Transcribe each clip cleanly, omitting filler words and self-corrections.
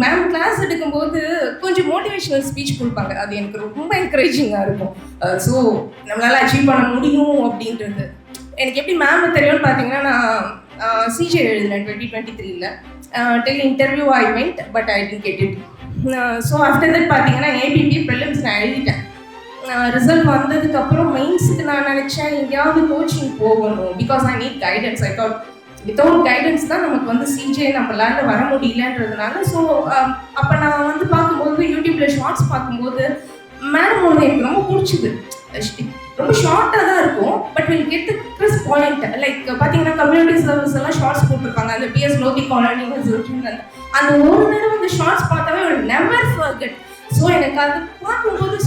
Ma'am class எடுக்கும்போது கொஞ்சம் motivational speech கொடுப்பாங்க. அது எனக்கு ரொம்ப என்கரேஜிங்காக இருக்கும். ஸோ நம்மளால் அச்சீவ் பண்ண முடியும் அப்படின்றது. எனக்கு எப்படி மேம் தெரியும்னு பார்த்தீங்கன்னா, நான் சிஜே எழுதினேன் 2023ல். Till interview I went, but I didn't get it. So after that பார்த்தீங்கன்னா ஏபிபி ப்ரிலிம்ஸ் நான் எழுதிட்டேன். ரிசல்ட் வந்ததுக்கப்புறம் மெயின்ஸுக்கு நான் நினச்சேன் எங்கேயாவது கோச்சிங் போகணும், because I need guidance. I thought without guidance தான் நமக்கு வந்து சிஜே நம்மளால வர முடியலன்றதுனால. ஸோ அப்போ நான் வந்து பார்க்கும்போது யூடியூப்பில் ஷார்ட்ஸ் பார்க்கும்போது மேடம் ஒன்று எனக்கு ரொம்ப பிடிச்சிது. ரொம்ப ஷார்ட்டாக தான் இருக்கும், but will get the crisp point. Like பார்த்தீங்கன்னா கம்யூனிட்டி சர்வீஸ் எல்லாம் ஷார்ட்ஸ் போட்டிருப்பாங்க. அந்த பிஎஸ் லோதி காலனி அந்த ஒரு தடவை அந்த ஷார்ட்ஸ் பார்த்தாவே ஒரு நெவர் ஃபர்கெட். ஸோ எனக்கு அது பார்க்கும்போது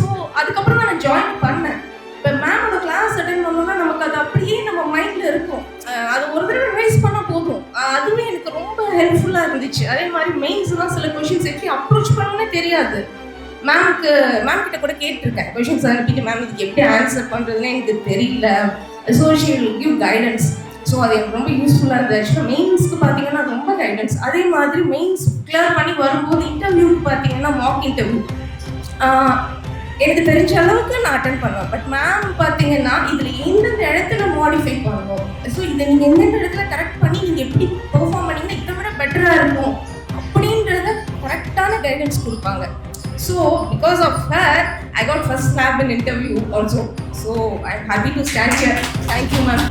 அதுக்கப்புறம் தான் நான் ஜாயின் பண்ணேன். இப்போ மேமோட கிளாஸ் அட்டென்ட் பண்ணோம்னா நமக்கு அது அப்படியே நம்ம மைண்டில் இருக்கும். அது ஒரு தடவை ரிவைஸ் பண்ணால் போதும். அதுவே எனக்கு ரொம்ப ஹெல்ப்ஃபுல்லாக இருந்துச்சு. அதே மாதிரி மெயின்ஸ் தான் சில கொஷின்ஸ் எப்படி அப்ரோச் பண்ணணும்னே தெரியாது. மேம் கிட்ட கூட கேட்டிருக்கேன், கொஷின்ஸ் அனுப்பிட்டு மேம் இதுக்கு எப்படி ஆன்சர் பண்ணுறதுன்னு எனக்கு தெரியல. So she will give guidance. So அது எனக்கு ரொம்ப யூஸ்ஃபுல்லாக இருந்தது. ஆக்சுவலாக மெயின்ஸ்க்கு பார்த்தீங்கன்னா ரொம்ப கைடன்ஸ். அதே மாதிரி மெயின்ஸ் கிளியர் பண்ணி வரும்போது இன்டர்வியூக்கு பார்த்தீங்கன்னா மாக் இன்டர்வியூ எனக்கு தெரிஞ்ச அளவுக்கு நான் அட்டென்ட் பண்ணுவேன். பட் மேம் பார்த்தீங்கன்னா இதில் எந்தெந்த இடத்துல மாடிஃபை பண்ணணும், ஸோ இதை நீங்கள் எந்தெந்த இடத்துல கரெக்ட் பண்ணி நீங்கள் எப்படி பெர்ஃபார்ம் பண்ணிங்கன்னா இதை விட பெட்டராக இருக்கும் அப்படின்றத கரெக்டான கைடன்ஸ் கொடுப்பாங்க. So because of her, I got first slab in interview also. So I'm happy to stand here. Thank you, ma'am.